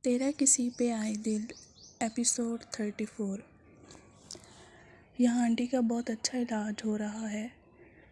तेरा किसी पे आए दिल एपिसोड 34। यहाँ आंटी का बहुत अच्छा इलाज हो रहा है,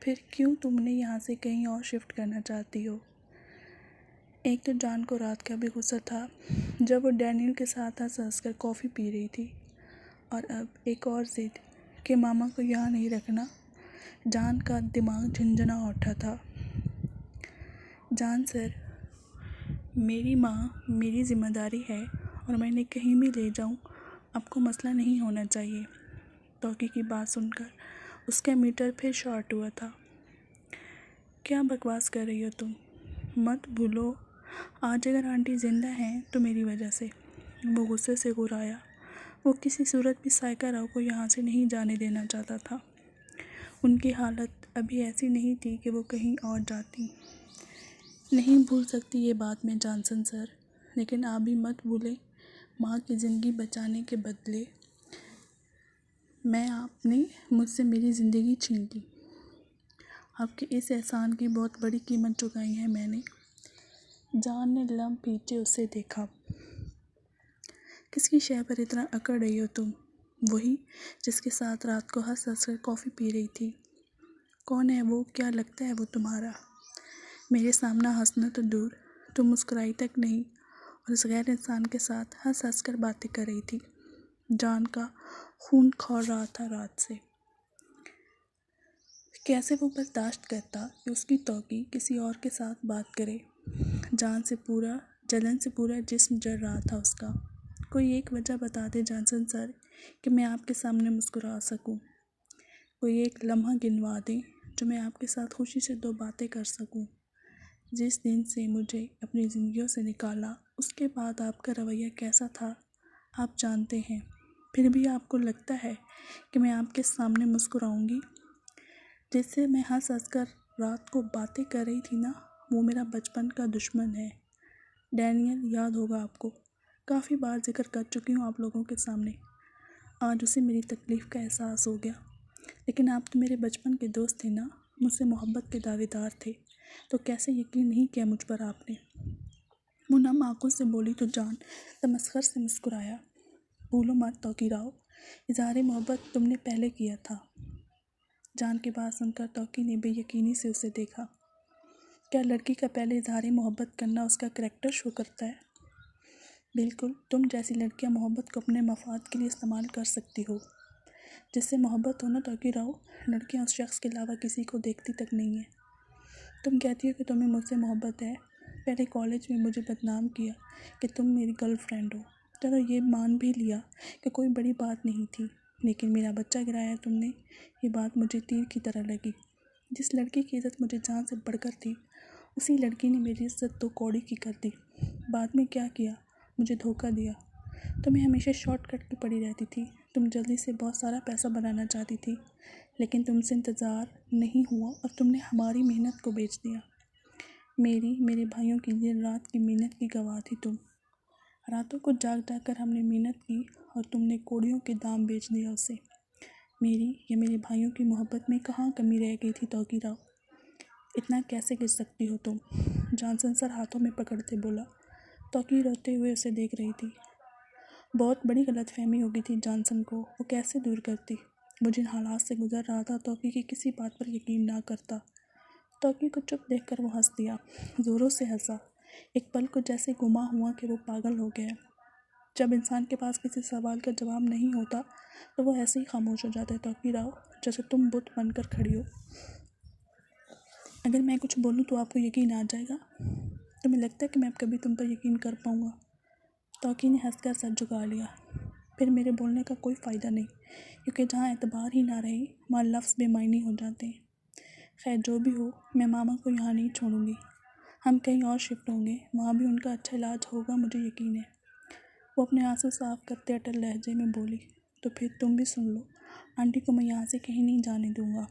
फिर क्यों तुमने यहाँ से कहीं और शिफ्ट करना चाहती हो। एक तो जान को रात का भी गुस्सा था जब वो डैनियल के साथ हंस हंस कर कॉफ़ी पी रही थी, और अब एक और जिद कि मामा को यहाँ नहीं रखना। जान का दिमाग झंझना उठा था। जान सर, मेरी माँ मेरी ज़िम्मेदारी है और मैं इन्हें कहीं भी ले जाऊँ आपको मसला नहीं होना चाहिए। तौकी की बात सुनकर उसका मीटर फिर शॉर्ट हुआ था। क्या बकवास कर रही हो तुम? मत भूलो, आज अगर आंटी ज़िंदा हैं तो मेरी वजह से। वो गुस्से से घुराया। वो किसी सूरत भी सायका राव को यहाँ से नहीं जाने देना चाहता था। उनकी हालत अभी ऐसी नहीं थी कि वो कहीं और जाती। नहीं भूल सकती ये बात मैं जॉनसन सर, लेकिन आप भी मत भूलें, माँ की ज़िंदगी बचाने के बदले आपने मुझसे मेरी ज़िंदगी छीन ली। आपके इस एहसान की बहुत बड़ी कीमत चुकाई है मैंने। जान ने लम्ब पीछे उसे देखा। किसकी शय पर इतना अकड़ रही हो तुम? वही जिसके साथ रात को हंस हंस कर कॉफ़ी पी रही थी। कौन है वो? क्या लगता है वो तुम्हारा? मेरे सामने हंसना तो दूर, तुम मुस्कुराई तक नहीं और उस गैर इंसान के साथ हंस हंस कर बातें कर रही थी। जान का खून खौल रहा था रात से। कैसे वो बर्दाश्त करता कि उसकी तौकी किसी और के साथ बात करे। जलन से पूरा जिस्म जल रहा था उसका। कोई एक वजह बता दे जॉनसन सर कि मैं आपके सामने मुस्कुरा सकूं। कोई एक लम्हा गिनवा दे जो मैं आपके साथ खुशी से दो बातें कर सकूं। जिस दिन से मुझे अपनी ज़िंदगियों से निकाला उसके बाद आपका रवैया कैसा था आप जानते हैं। फिर भी आपको लगता है कि मैं आपके सामने मुस्कुराऊंगी। जिससे मैं हंस हंस कर रात को बातें कर रही थी ना, वो मेरा बचपन का दुश्मन है। डैनियल, याद होगा आपको, काफ़ी बार जिक्र कर चुकी हूँ आप लोगों के सामने। आज उसे मेरी तकलीफ़ का एहसास हो गया। लेकिन आप तो मेरे बचपन के दोस्त थे ना, मुझसे मोहब्बत के दावेदार थे, तो कैसे यकीन नहीं किया मुझ पर आपने? वो नम आंखों से बोली तो जान तमस्खर से मुस्कुराया। भूलो मत तौकी राव, इज़हार मोहब्बत तुमने पहले किया था। जान की बात सुनकर तौकी ने बेयकीनी से उसे देखा। क्या लड़की का पहले इज़हार मोहब्बत करना उसका करैक्टर शो करता है? बिल्कुल, तुम जैसी लड़कियां मोहब्बत को अपने मफाद के लिए इस्तेमाल कर सकती हो। जिससे मोहब्बत हो ना तौकी राव, लड़कियां उस शख्स के अलावा किसी को देखती तक नहीं है। तुम कहती हो कि तुम्हें मुझसे मोहब्बत है। पहले कॉलेज में मुझे बदनाम किया कि तुम मेरी गर्लफ्रेंड हो। चलो ये मान भी लिया कि कोई बड़ी बात नहीं थी, लेकिन मेरा बच्चा गिराया तुमने, ये बात मुझे तीर की तरह लगी। जिस लड़की की इज़्ज़त मुझे जान से बढ़कर थी, उसी लड़की ने मेरी इज़्ज़त तो कौड़ी की कर दी। बाद में क्या किया? मुझे धोखा दिया। तुम्हें हमेशा शॉर्टकट की पड़ी रहती थी। तुम जल्दी से बहुत सारा पैसा बनाना चाहती थी, लेकिन तुमसे इंतज़ार नहीं हुआ और तुमने हमारी मेहनत को बेच दिया। मेरे भाइयों की दिन रात की मेहनत की गवाह थी तुम। रातों को जाग जाग कर हमने मेहनत की और तुमने कौड़ियों के दाम बेच दिया उसे। मेरी या मेरे भाइयों की मोहब्बत में कहाँ कमी रह गई थी तौकी राव? इतना कैसे गिर सकती हो तुम? जॉनसन सर हाथों में पकड़ते बोला। तौकी रोते हुए उसे देख रही थी। बहुत बड़ी गलतफहमी हो गई थी जॉनसन को, वो कैसे दूर करती? वो जिन हालात से गुजर रहा था तौकी की किसी बात पर यकीन ना करता। तौकी को चुप देखकर वो हंस दिया, ज़ोरों से हंसा। एक पल को जैसे गुमा हुआ कि वो पागल हो गया। जब इंसान के पास किसी सवाल का जवाब नहीं होता तो वो ऐसे ही खामोश हो जाता है तौकी राव, जैसे तुम बुत बनकर खड़ी हो। अगर मैं कुछ बोलूँ तो आपको यकीन आ जाएगा? तुम्हें लगता है कि मैं अब कभी तुम पर यकीन कर पाऊँगा? तौकी ने हंसकर सर झुका लिया। फिर मेरे बोलने का कोई फ़ायदा नहीं, क्योंकि जहाँ एतबार ही ना रहे वहाँ लफ्ज़ बेमायनी हो जाते हैं। खैर जो भी हो, मैं मामा को यहाँ नहीं छोड़ूंगी। हम कहीं और शिफ्ट होंगे, वहाँ भी उनका अच्छा इलाज होगा, मुझे यकीन है। वो अपने आंसू साफ करते अटल लहजे में बोली। तो फिर तुम भी सुन लो, आंटी को मैं यहाँ से कहीं नहीं जाने दूँगा।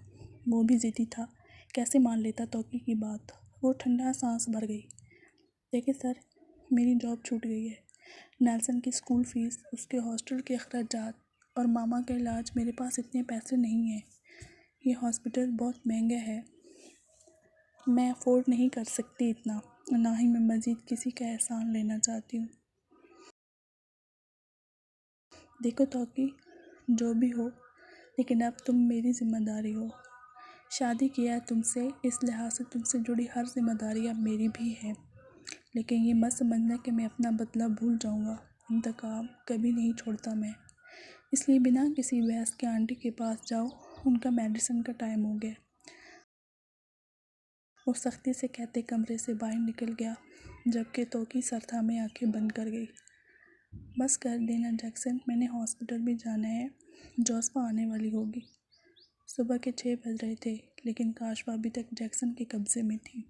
वो भी ज़िद्दी था, कैसे मान लेता तौकी की बात। वो ठंडा सांस भर गई। देखिए सर, मेरी जॉब छूट गई है। नेल्सन की स्कूल फ़ीस, उसके हॉस्टल के अखराजात और मामा का इलाज, मेरे पास इतने पैसे नहीं हैं। ये हॉस्पिटल बहुत महंगा है, मैं अफोर्ड नहीं कर सकती इतना, ना ही मैं मज़ीद किसी का एहसान लेना चाहती हूँ। देखो तौकी, जो भी हो, लेकिन अब तुम मेरी जिम्मेदारी हो। शादी किया है तुमसे, इस लिहाज से तुमसे जुड़ी हर जिम्मेदारी अब मेरी भी है। लेकिन ये मत समझना कि मैं अपना बदला भूल जाऊंगा। इंतकाम कभी नहीं छोड़ता मैं। इसलिए बिना किसी बहस के आंटी के पास जाओ, उनका मेडिसिन का टाइम हो गया। वो सख्ती से कहते कमरे से बाहर निकल गया, जबकि तौकी सर थामे आंखें बंद कर गई। बस कर देना जैक्सन, मैंने हॉस्पिटल भी जाना है। जोस्पा आने वाली होगी। सुबह के 6 बज रहे थे, लेकिन काशवा अभी तक जैक्सन के कब्जे में थी।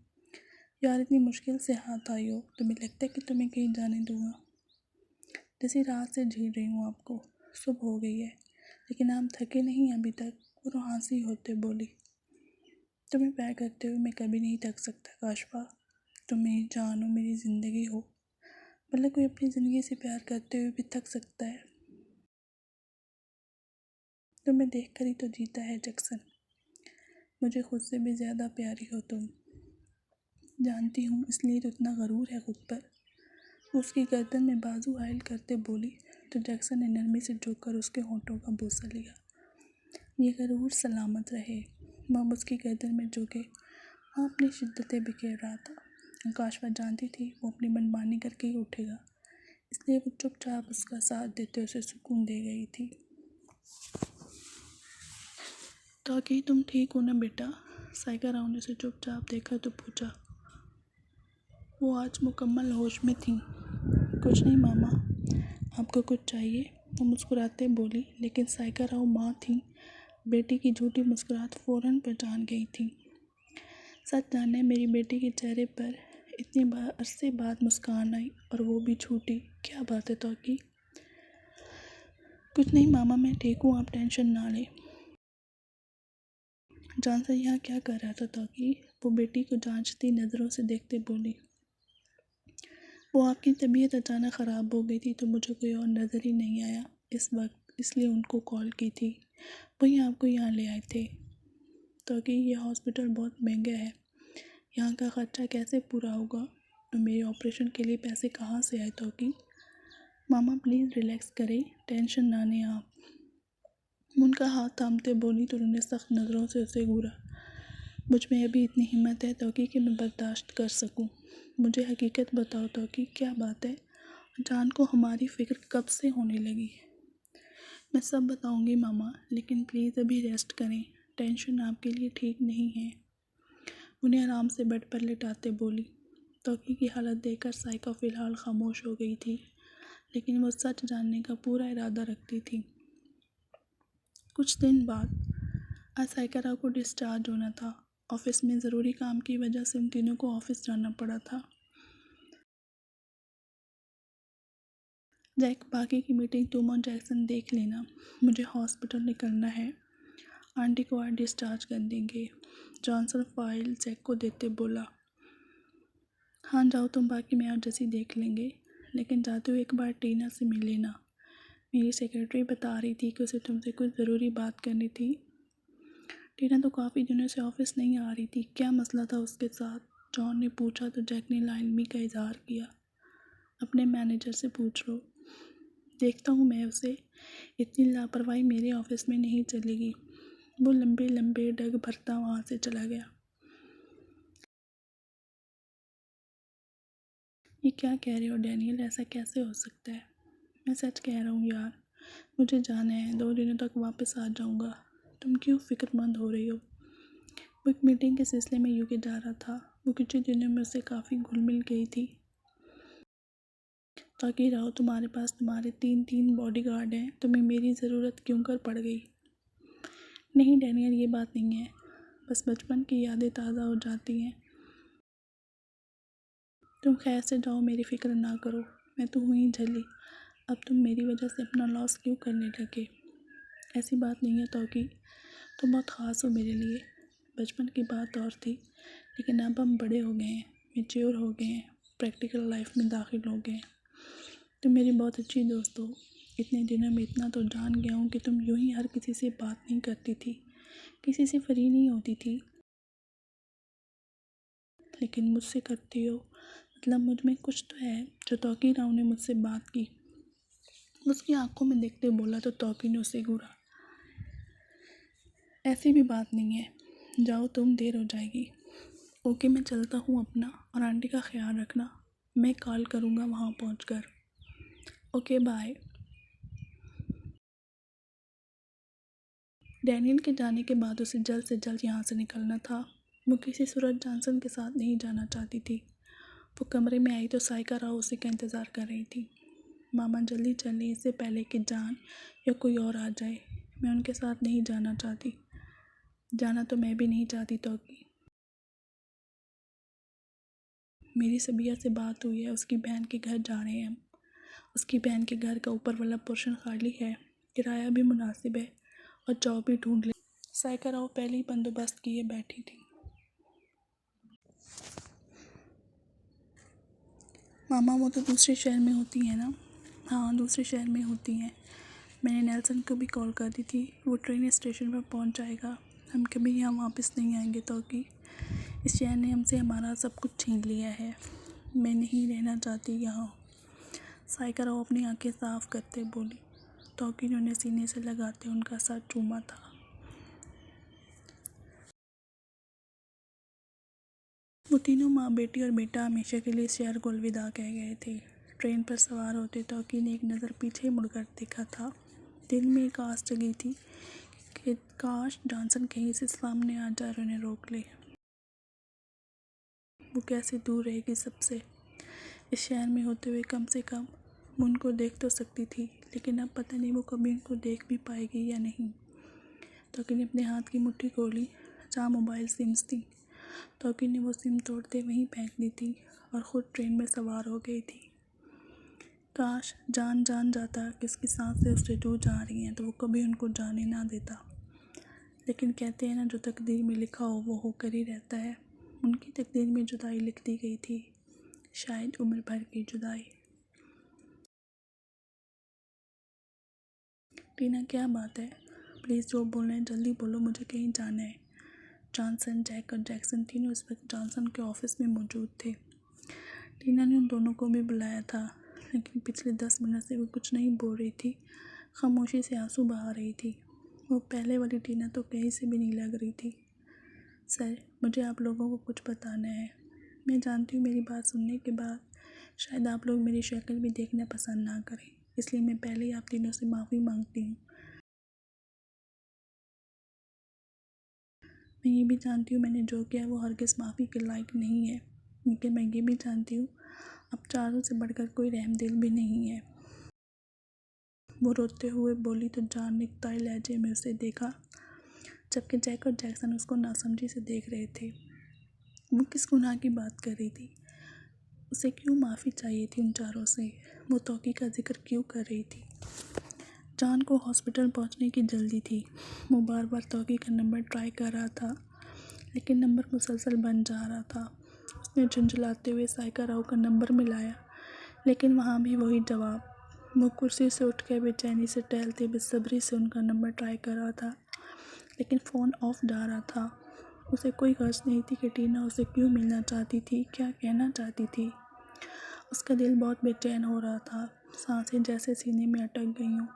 यार, इतनी मुश्किल से हाथ आई हो, तुम्हें लगता है कि तुम्हें कहीं जाने दूंगा? जैसी रात से झेल रही हूँ आपको। सुबह हो गई है, लेकिन आप थके नहीं अभी तक। वो हंसी होते बोली, तुम्हें प्यार करते हुए मैं कभी नहीं थक सकता काशवा। तुम मेरी जान हो, मेरी ज़िंदगी हो। मतलब कोई अपनी ज़िंदगी से प्यार करते हुए भी थक सकता है? तुम्हें देख कर ही तो जीता है जैक्सन। मुझे खुद से भी ज़्यादा प्यारी हो तुम। जानती हूँ, इसलिए तो इतना गरूर है खुद पर। उसकी गर्दन में बाजू हायल करते बोली, तो जैक्सन ने नरमी से झुककर उसके होंठों का बोसा लिया। ये गरूर सलामत रहे। वह उसकी गर्दन में झुके, अपनी शिद्दतें बिखेर रहा था। काशवा जानती थी वो अपनी मनमानी करके ही उठेगा, इसलिए वो चुपचाप उसका साथ देते उसे सुकून दे गई थी। ताकि तुम ठीक हो ना बेटा? साइका राव ने उसे चुपचाप देखा तो पूछा। वो आज मुकम्मल होश में थी। कुछ नहीं मामा, आपको कुछ चाहिए? वो मुस्कुराते बोली, लेकिन साइका राव माँ थी। बेटी की झूठी मुस्कुराहट फ़ौरन पहचान गई थी। सच जानना, मेरी बेटी के चेहरे पर इतनी अरसे बाद मुस्कान आई, और वो भी झूठी। क्या बात है तौकी? कुछ नहीं मामा, मैं ठीक हूँ, आप टेंशन ना लें। जानसा यहाँ क्या कर रहा था तौकी? वो बेटी को जांचती नज़रों से देखते बोली। वो आपकी तबीयत अचानक ख़राब हो गई थी, तो मुझे कोई और नज़र ही नहीं आया इस वक्त, इसलिए उनको कॉल की थी। वही आपको यहाँ ले आए थे। तौकी, ये हॉस्पिटल बहुत महंगा है, यहाँ का ख़र्चा कैसे पूरा होगा? तो मेरे ऑपरेशन के लिए पैसे कहाँ से आए तौकी? मामा प्लीज़ रिलैक्स करें, टेंशन ना लें आप। उनका हाथ थामते बोली, तो उन्होंने सख्त नज़रों से उसे घूरा। मुझ में अभी इतनी हिम्मत है तौकी कि मैं बर्दाश्त कर सकूं। मुझे हकीकत बताओ तौकी, क्या बात है? जान को हमारी फ़िक्र कब से होने लगी? मैं सब बताऊंगी मामा, लेकिन प्लीज़ अभी रेस्ट करें। टेंशन आपके लिए ठीक नहीं है। उन्हें आराम से बेड पर लिटाते बोली। तौकी की हालत देखकर साइका फ़िलहाल खामोश हो गई थी, लेकिन वो सच जानने का पूरा इरादा रखती थी। कुछ दिन बाद आज साइका राव को डिस्चार्ज होना था। ऑफिस में ज़रूरी काम की वजह से उन तीनों को ऑफिस जाना पड़ा था। जैक, बाकी की मीटिंग तुम और जैक्सन देख लेना, मुझे हॉस्पिटल निकलना है। आंटी को आज डिस्चार्ज कर देंगे। जॉनसन फाइल जैक को देते बोला। हाँ जाओ तुम, बाकी मैं और जैसी देख लेंगे, लेकिन जाते हुए एक बार टीना से मिल लेना। मेरी सेक्रेटरी बता रही थी कि उसे तुमसे कुछ ज़रूरी बात करनी थी। टीना तो काफ़ी दिनों से ऑफिस नहीं आ रही थी, क्या मसला था उसके साथ? जॉन ने पूछा तो जैक ने लाइनमी का इजहार किया। अपने मैनेजर से पूछ लो। देखता हूँ मैं उसे। इतनी लापरवाही मेरे ऑफिस में नहीं चलेगी। वो लंबे लंबे डग भरता वहाँ से चला गया। ये क्या कह रहे हो डैनियल, ऐसा कैसे हो सकता है? मैं सच कह रहा हूँ यार, मुझे जाना है, 2 दिनों तक वापस आ जाऊँगा। तुम क्यों फ़िक्रमंद हो रही हो? वो एक मीटिंग के सिलसिले में यूके जा रहा था। वो कुछ ही दिनों में उससे काफ़ी घुल मिल गई थी। ताकि राव, तुम्हारे पास तुम्हारे 3 बॉडीगार्ड हैं, तुम्हें मेरी ज़रूरत क्यों कर पड़ गई? नहीं डैनियल, ये बात नहीं है, बस बचपन की यादें ताज़ा हो जाती हैं। तुम खैर से जाओ, मेरी फ़िक्र ना करो, मैं तो हुई झली। अब तुम मेरी वजह से अपना लॉस क्यों करने लगे? ऐसी बात नहीं है तौकी, तुम बहुत ख़ास हो मेरे लिए। बचपन की बात और थी, लेकिन अब हम बड़े हो गए हैं, मैच्योर हो गए हैं, प्रैक्टिकल लाइफ में दाखिल हो गए हैं। तुम मेरी बहुत अच्छी दोस्त हो। इतने दिनों में इतना तो जान गया हूँ कि तुम यूं ही हर किसी से बात नहीं करती थी, किसी से फ्री नहीं होती थी, लेकिन मुझसे करती हो। मतलब मुझ में कुछ तो है। जो तौकी राव ने मुझसे बात की, उसकी आंखों में देखते बोला तो तौकी ने उसे घूरा। ऐसी भी बात नहीं है, जाओ तुम, देर हो जाएगी। ओके, मैं चलता हूँ अपना, और आंटी का ख्याल रखना, मैं कॉल करूँगा वहाँ पहुँचकर। Okay bye. डैनियल के जाने के बाद उसे जल्द से जल्द यहाँ से निकलना था। वो किसी सूरज जॉनसन के साथ नहीं जाना चाहती थी। वो कमरे में आई तो साइका राव उसे का इंतज़ार कर रही थी। मामा जल्दी चलें, इससे पहले कि जान या कोई और आ जाए। मैं उनके साथ नहीं जाना चाहती। जाना तो मैं भी नहीं चाहती तो कि मेरी सबिया से बात हुई है, उसकी बहन के घर जा रहे हैं हम। उसकी बहन के घर का ऊपर वाला पोर्शन खाली है, किराया भी मुनासिब है और जॉब भी ढूंढ ले। साइका राव पहले ही बंदोबस्त किए बैठी थी। मामा वो तो दूसरे शहर में होती है ना? हाँ, दूसरे शहर में होती हैं। मैंने नेल्सन को भी कॉल कर दी थी, वो ट्रेन स्टेशन पर पहुंच जाएगा। हम कभी यहाँ वापस नहीं आएंगे तो कि इस शहर ने हमसे हमारा सब कुछ छीन लिया है। मैं नहीं रहना चाहती यहाँ। साइका राव अपनी आंखें साफ करते बोली। तौकी ने उन्हें सीने से लगाते उनका सर चूमा था। वो तीनों माँ बेटी और बेटा हमेशा के लिए इस शहर को अलविदा कह गए थे। ट्रेन पर सवार होते तौकी ने एक नज़र पीछे मुड़कर देखा था। दिल में एक आस जगी थी कि काश जॉनसन कहीं से सामने आ जाए और उन्हें रोक ले। वो कैसे दूर रहेगी सबसे। इस शहर में होते हुए कम से कम वो उनको देख तो सकती थी, लेकिन अब पता नहीं वो कभी उनको देख भी पाएगी या नहीं। तौकी ने अपने हाथ की मुट्ठी खोली जहाँ मोबाइल सिम्स थी। तौकी ने वो सिम तोड़ते वहीं फेंक दी थी और ख़ुद ट्रेन में सवार हो गई थी। काश जान जाता कि इसकी सांसें उससे दूर जा रही हैं तो वो कभी उनको जाने ना देता। लेकिन कहते हैं ना, जो तकदीर में लिखा हो वो होकर ही रहता है। उनकी तकदीर में जुदाई लिख दी गई थी, शायद उम्र भर की जुदाई। टीना, क्या बात है? प्लीज़ जो बोल रहे हैं जल्दी बोलो, मुझे कहीं जाना है। जॉनसन, जैक और जैक्सन तीनों इस वक्त जॉनसन के ऑफिस में मौजूद थे। टीना ने उन दोनों को भी बुलाया था, लेकिन पिछले 10 मिनट से वो कुछ नहीं बोल रही थी, खामोशी से आंसू बहा रही थी। वो पहले वाली टीना तो कहीं से भी नहीं लग रही थी। सर, मुझे आप लोगों को कुछ बताना है। मैं जानती हूँ मेरी बात सुनने के बाद शायद आप लोग मेरी शक्ल भी देखना पसंद ना करें, इसलिए मैं पहले ही आप तीनों से माफ़ी मांगती हूँ। मैं ये भी जानती हूँ मैंने जो किया वो हरगिज़ माफ़ी के लायक नहीं है, लेकिन मैं ये भी जानती हूँ अब चारों से बढ़कर कोई रहमदिल भी नहीं है। वो रोते हुए बोली तो जान ने ताई लहजे में उसे देखा, जबकि जैक और जैक्सन उसको नासमझी से देख रहे थे। वो किस गुनाह की बात कर रही थी? उसे क्यों माफ़ी चाहिए थी उन चारों से? वो तौकी का जिक्र क्यों कर रही थी? जान को हॉस्पिटल पहुंचने की जल्दी थी। वो बार बार तौकी का नंबर ट्राई कर रहा था, लेकिन नंबर मुसलसल बन जा रहा था। उसने झुंझलाते हुए साइका राव का नंबर मिलाया, लेकिन वहाँ भी वही जवाब। वो कुर्सी से उठकर बेचैनी से टहलते बेसब्री से उनका नंबर ट्राई कर रहा था, लेकिन फ़ोन ऑफ जा रहा था। उसे कोई गर्ज नहीं थी कि टीना उसे क्यों मिलना चाहती थी, क्या कहना चाहती थी। उसका दिल बहुत बेचैन हो रहा था, सांसें जैसे सीने में अटक गई हों।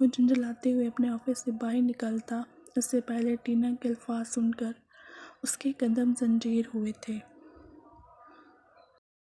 वो झुंझलाते हुए अपने ऑफिस से बाहर निकलता, उससे पहले टीना के अल्फाज सुनकर उसके कदम जंजीर हुए थे।